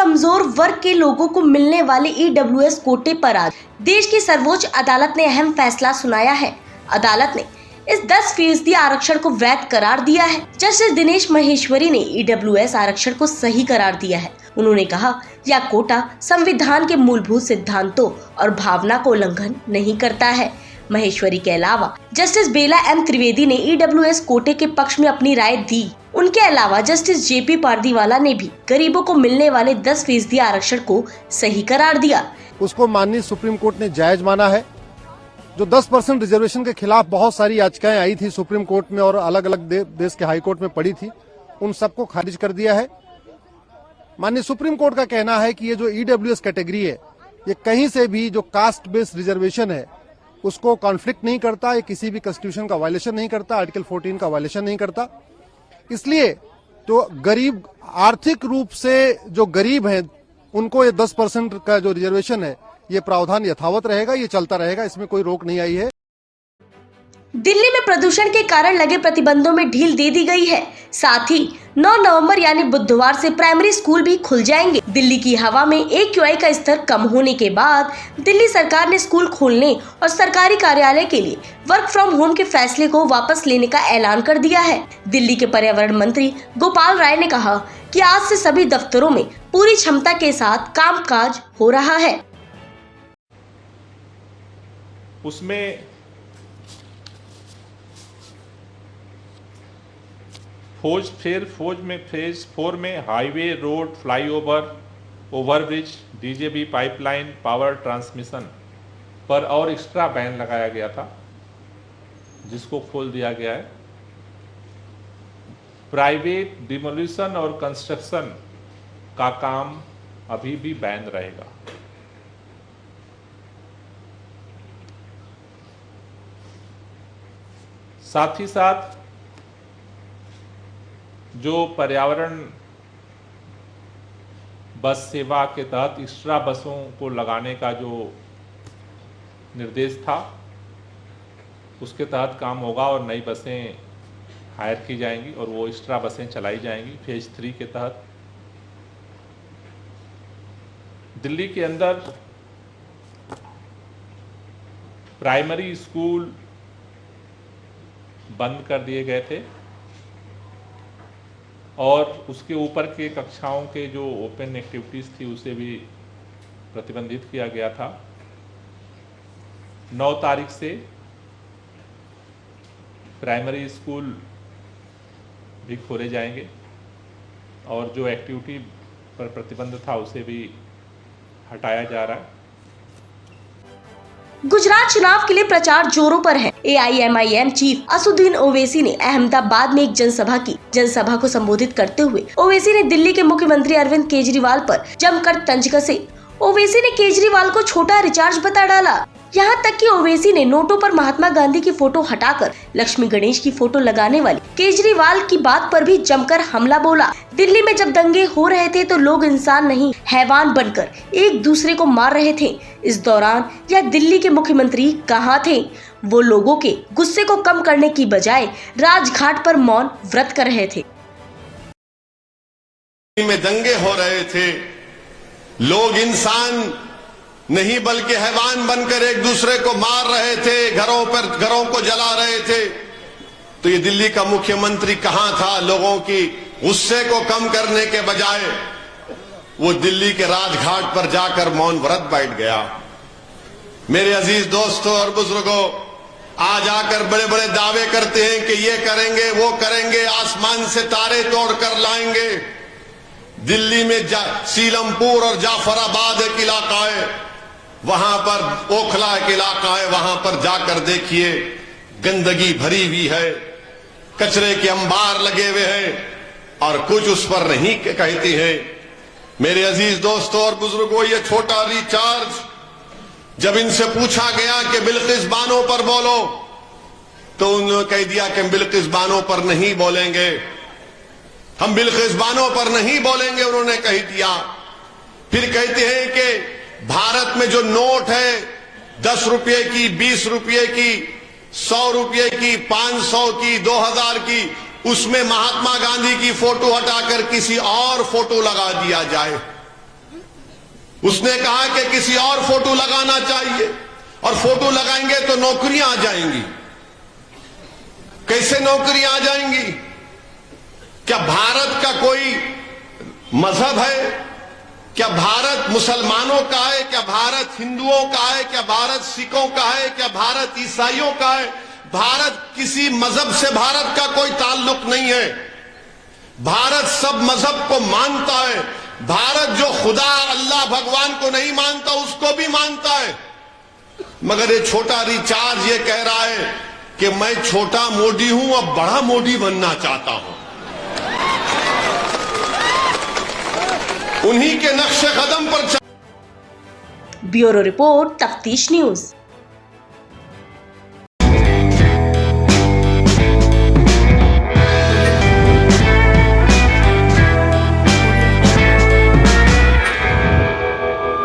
कमजोर वर्ग के लोगों को मिलने वाले ईडब्ल्यूएस कोटे पर आज देश की सर्वोच्च अदालत ने अहम फैसला सुनाया है। अदालत ने इस 10% आरक्षण को वैध करार दिया है। जस्टिस दिनेश महेश्वरी ने ईडब्ल्यूएस आरक्षण को सही करार दिया है। उन्होंने कहा, यह कोटा संविधान के मूलभूत सिद्धांतों और भावना को उल्लंघन नहीं करता है। महेश्वरी के अलावा जस्टिस बेला एम त्रिवेदी ने ईडब्ल्यूएस कोटे के पक्ष में अपनी राय दी। उनके अलावा जस्टिस जेपी पारदीवाला ने भी गरीबों को मिलने वाले 10% आरक्षण को सही करार दिया। उसको माननीय सुप्रीम कोर्ट ने जायज माना है। जो 10% रिजर्वेशन के खिलाफ बहुत सारी याचिकाएं आई थी सुप्रीम कोर्ट में और अलग अलग देश के हाई कोर्ट में पड़ी थी, उन सबको खारिज कर दिया है। माननीय सुप्रीम कोर्ट का कहना है कि ये जो ईडब्ल्यूएस कैटेगरी है, ये कहीं से भी जो कास्ट बेस्ड रिजर्वेशन है उसको कॉन्फ्लिक्ट नहीं करता, ये किसी भी कॉन्स्टिट्यूशन का वायलेशन नहीं करता, आर्टिकल 14 का वायलेशन नहीं करता। इसलिए जो गरीब, आर्थिक रूप से जो गरीब हैं, उनको ये 10% का जो रिजर्वेशन है, ये प्रावधान यथावत रहेगा, ये चलता रहेगा, इसमें कोई रोक नहीं आई है। दिल्ली में प्रदूषण के कारण लगे प्रतिबंधों में ढील दे दी गई है। साथ ही 9 नवंबर यानी बुधवार से प्राइमरी स्कूल भी खुल जाएंगे। दिल्ली की हवा में AQI का स्तर कम होने के बाद दिल्ली सरकार ने स्कूल खोलने और सरकारी कार्यालय के लिए वर्क फ्रॉम होम के फैसले को वापस लेने का ऐलान कर दिया है। दिल्ली के पर्यावरण मंत्री गोपाल राय ने कहा कि आज से सभी दफ्तरों में पूरी क्षमता के साथ कामकाज हो रहा है। उसमें फेज 4 में highway, road, flyover, overbridge, DJB, pipeline, power transmission पर और एक्स्ट्रा बैन लगाया गया था, जिसको खोल दिया गया है। प्राइवेट डिमोलिशन और कंस्ट्रक्शन का काम अभी भी बैन रहेगा। साथ ही साथ जो पर्यावरण बस सेवा के तहत एक्स्ट्रा बसों को लगाने का जो निर्देश था, उसके तहत काम होगा और नई बसें हायर की जाएंगी और वो एक्स्ट्रा बसें चलाई जाएंगी। फेज 3 के तहत दिल्ली के अंदर प्राइमरी स्कूल बंद कर दिए गए थे और उसके ऊपर के कक्षाओं के जो ओपन एक्टिविटीज़ थी उसे भी प्रतिबंधित किया गया था। 9 तारीख से प्राइमरी स्कूल भी खोले जाएंगे और जो एक्टिविटी पर प्रतिबंध था उसे भी हटाया जा रहा है। गुजरात चुनाव के लिए प्रचार जोरों पर है। AIMIM चीफ असदुद्दीन ओवैसी ने अहमदाबाद में एक जनसभा को संबोधित करते हुए ओवैसी ने दिल्ली के मुख्यमंत्री अरविंद केजरीवाल पर जमकर तंज कसे। ओवैसी ने केजरीवाल को छोटा रिचार्ज बता डाला। यहाँ तक कि ओवैसी ने नोटों पर महात्मा गांधी की फोटो हटाकर लक्ष्मी गणेश की फोटो लगाने वाली केजरीवाल की बात पर भी जमकर हमला बोला। दिल्ली में जब दंगे हो रहे थे तो लोग इंसान नहीं हैवान बनकर एक दूसरे को मार रहे थे। इस दौरान यह दिल्ली के मुख्यमंत्री कहाँ थे? वो लोगों के गुस्से को कम करने की बजाय राजघाट पर मौन व्रत कर रहे थे। में दंगे हो रहे थे, लोग इंसान नहीं बल्कि हैवान बनकर एक दूसरे को मार रहे थे, घरों को जला रहे थे, तो ये दिल्ली का मुख्यमंत्री कहां था? लोगों की गुस्से को कम करने के बजाय वो दिल्ली के राजघाट पर जाकर मौन व्रत बैठ गया। मेरे अजीज दोस्तों और बुजुर्गों, आज आकर बड़े बड़े दावे करते हैं कि ये करेंगे, वो करेंगे, आसमान से तारे तोड़कर लाएंगे। दिल्ली में सीलमपुर और जाफराबाद एक इलाका है, वहां पर ओखला एक इलाका है, वहां पर जाकर देखिए, गंदगी भरी हुई है, कचरे के अंबार लगे हुए हैं और कुछ उस पर नहीं कहती है। मेरे अजीज दोस्तों और बुजुर्गों, ये छोटा रिचार्ज, जब इनसे पूछा गया कि बिल्किस बानो पर बोलो, तो उन्होंने कह दिया कि हम बिल्किस बानो पर नहीं बोलेंगे, हम बिल्किस बानो पर नहीं बोलेंगे, उन्होंने कह दिया। फिर कहते हैं कि भारत में जो नोट है 10 रुपये की, 20 रुपये की, 100 रुपये की, 500 की, 2000 की, उसमें महात्मा गांधी की फोटो हटाकर किसी और फोटो लगा दिया जाए। उसने कहा कि किसी और फोटो लगाना चाहिए और फोटो लगाएंगे तो नौकरियां आ जाएंगी। कैसे नौकरियां आ जाएंगी? क्या भारत का कोई मजहब है? क्या भारत मुसलमानों का है? क्या भारत हिंदुओं का है? क्या भारत सिखों का है? क्या भारत ईसाइयों का है? भारत किसी मजहब से भारत का कोई ताल्लुक नहीं है। भारत सब मजहब को मानता है। भारत जो खुदा अल्लाह भगवान को नहीं मानता उसको भी मानता है। मगर ये छोटा रिचार्ज ये कह रहा है कि मैं छोटा मोदी हूं, अब बड़ा मोदी बनना चाहता हूं। उन्हीं के नक्शे कदम पर ब्यूरो रिपोर्ट, तफ्तीश न्यूज।